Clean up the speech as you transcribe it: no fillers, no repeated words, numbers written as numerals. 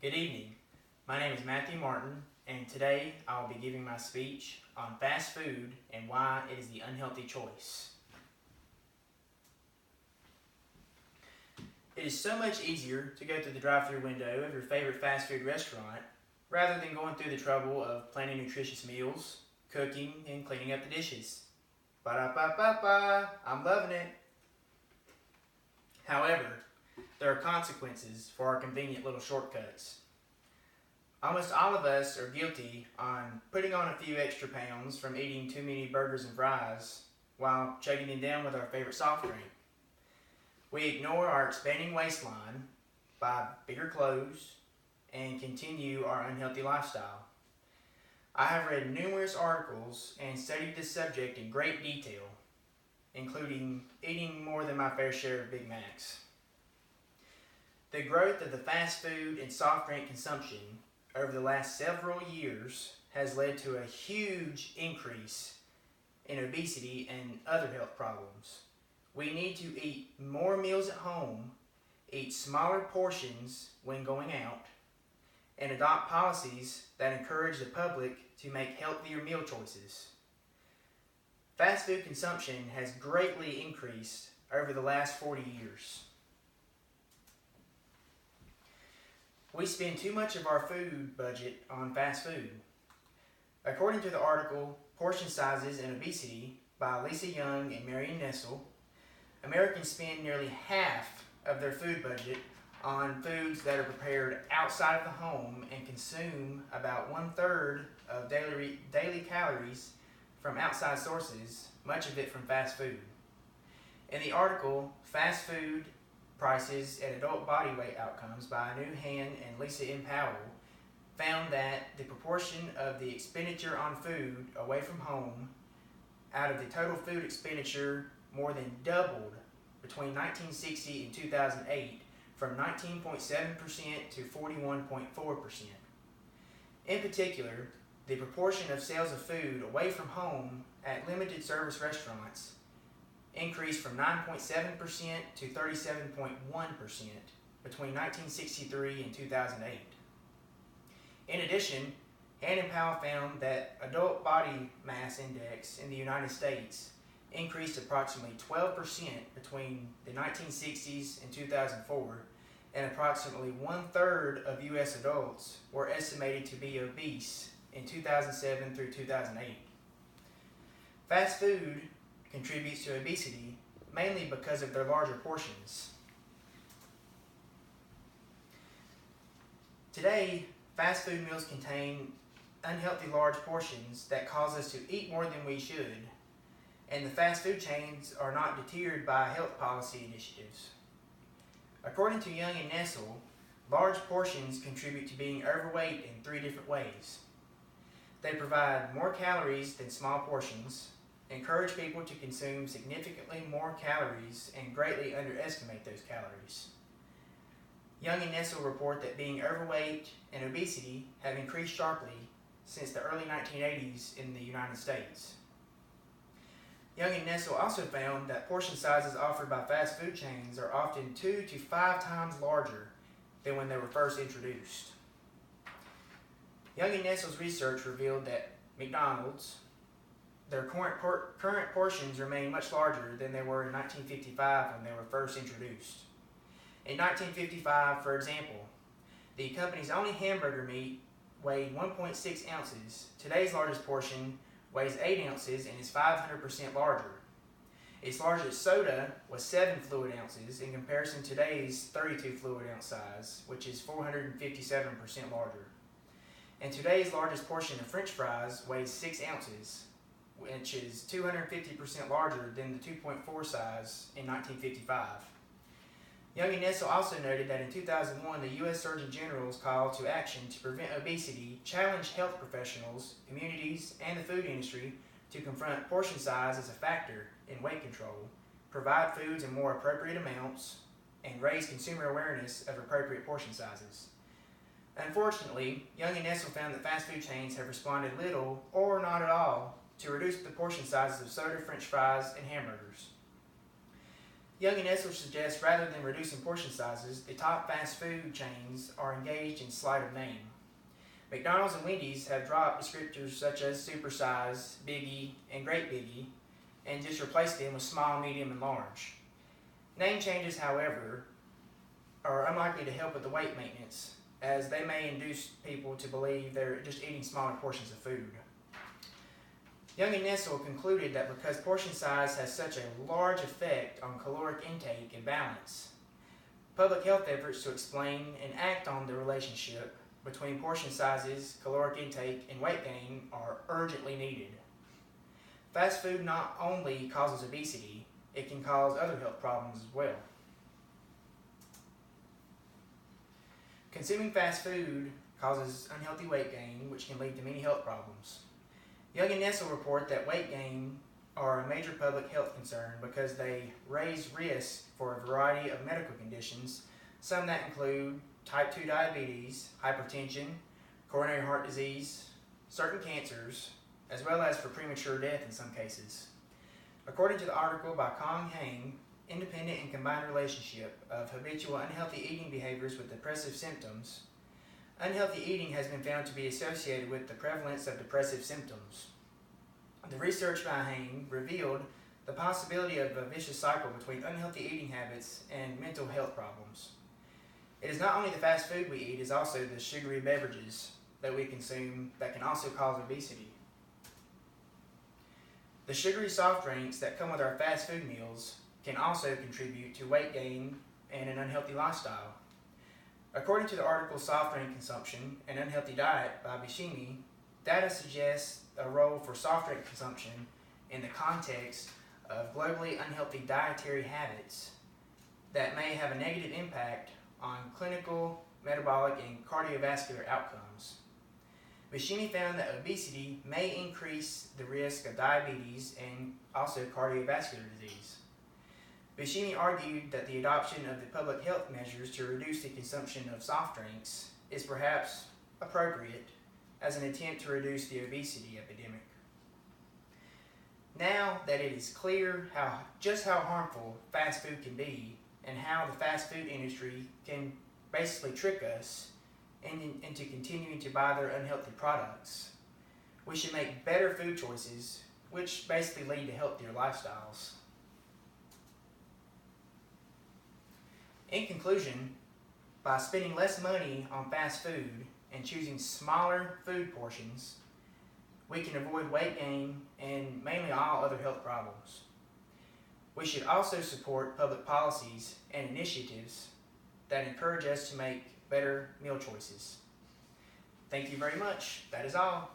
Good evening. My name is Matthew Martin, and today I will be giving my speech on fast food and why it is the unhealthy choice. It is so much easier to go through the drive-thru window of your favorite fast food restaurant rather than going through the trouble of planning nutritious meals, cooking, and cleaning up the dishes. Ba-da-ba-ba-ba, I'm loving it. However, there are consequences for our convenient little shortcuts. Almost all of us are guilty on putting on a few extra pounds from eating too many burgers and fries while chugging them down with our favorite soft drink. We ignore our expanding waistline, buy bigger clothes, and continue our unhealthy lifestyle. I have read numerous articles and studied this subject in great detail, including eating more than my fair share of Big Macs. The growth of the fast food and soft drink consumption over the last several years has led to a huge increase in obesity and other health problems. We need to eat more meals at home, eat smaller portions when going out, and adopt policies that encourage the public to make healthier meal choices. Fast food consumption has greatly increased over the last 40 years. We spend too much of our food budget on fast food. According to the article Portion Sizes and Obesity by Lisa Young and Marion Nessel, Americans spend nearly half of their food budget on foods that are prepared outside of the home and consume about 1/3 of daily calories from outside sources, much of it from fast food. In the article, Fast Food Prices and Adult Body Weight Outcomes by Anu Han and Lisa M. Powell, found that the proportion of the expenditure on food away from home out of the total food expenditure more than doubled between 1960 and 2008 from 19.7% to 41.4%. In particular, the proportion of sales of food away from home at limited service restaurants increased from 9.7% to 37.1% between 1963 and 2008. In addition, Han and Powell found that adult body mass index in the United States increased approximately 12% between the 1960s and 2004, and approximately 1/3 of U.S. adults were estimated to be obese in 2007 through 2008. Fast food contributes to obesity mainly because of their larger portions. Today, fast food meals contain unhealthy large portions that cause us to eat more than we should, and the fast food chains are not deterred by health policy initiatives. According to Young and Nessel, large portions contribute to being overweight in 3 different ways. They provide more calories than small portions, encourage people to consume significantly more calories, and greatly underestimate those calories. Young and Nessel report that being overweight and obesity have increased sharply since the early 1980s in the United States. Young and Nessel also found that portion sizes offered by fast food chains are often 2 to 5 times larger than when they were first introduced. Young and Nessel's research revealed that McDonald's, their current portions remain much larger than they were in 1955 when they were first introduced. In 1955, for example, the company's only hamburger meat weighed 1.6 ounces. Today's largest portion weighs 8 ounces and is 500% larger. Its largest soda was 7 fluid ounces in comparison to today's 32 fluid ounce size, which is 457% larger. And today's largest portion of French fries weighs 6 ounces, which is 250% larger than the 2.4 size in 1955. Young and Nessel also noted that in 2001, the U.S. Surgeon General's call to action to prevent obesity challenged health professionals, communities, and the food industry to confront portion size as a factor in weight control, provide foods in more appropriate amounts, and raise consumer awareness of appropriate portion sizes. Unfortunately, Young and Nessel found that fast food chains have responded little or not at all to reduce the portion sizes of soda, French fries, and hamburgers. Young and Nessel suggests rather than reducing portion sizes, the top fast food chains are engaged in sleight of name. McDonald's and Wendy's have dropped descriptors such as supersize, biggie, and great biggie, and just replaced them with small, medium, and large. Name changes, however, are unlikely to help with the weight maintenance, as they may induce people to believe they're just eating smaller portions of food. Young and Nessel concluded that because portion size has such a large effect on caloric intake and balance, public health efforts to explain and act on the relationship between portion sizes, caloric intake, and weight gain are urgently needed. Fast food not only causes obesity, it can cause other health problems as well. Consuming fast food causes unhealthy weight gain, which can lead to many health problems. Young and Nessel report that weight gain are a major public health concern because they raise risk for a variety of medical conditions, some that include type 2 diabetes, hypertension, coronary heart disease, certain cancers, as well as for premature death in some cases. According to the article by Kong Hang, Independent and Combined Relationship of Habitual Unhealthy Eating Behaviors with Depressive Symptoms, unhealthy eating has been found to be associated with the prevalence of depressive symptoms. The research by Hang revealed the possibility of a vicious cycle between unhealthy eating habits and mental health problems. It is not only the fast food we eat, it is also the sugary beverages that we consume that can also cause obesity. The sugary soft drinks that come with our fast food meals can also contribute to weight gain and an unhealthy lifestyle. According to the article Soft Drink Consumption, An Unhealthy Diet by Bishimi, data suggests a role for soft drink consumption in the context of globally unhealthy dietary habits that may have a negative impact on clinical, metabolic, and cardiovascular outcomes. Bishimi found that obesity may increase the risk of diabetes and also cardiovascular disease. Bishimi argued that the adoption of the public health measures to reduce the consumption of soft drinks is perhaps appropriate as an attempt to reduce the obesity epidemic. Now that it is clear just how harmful fast food can be and how the fast food industry can basically trick us into continuing to buy their unhealthy products, we should make better food choices, which basically lead to healthier lifestyles. In conclusion, by spending less money on fast food and choosing smaller food portions, we can avoid weight gain and mainly all other health problems. We should also support public policies and initiatives that encourage us to make better meal choices. Thank you very much. That is all.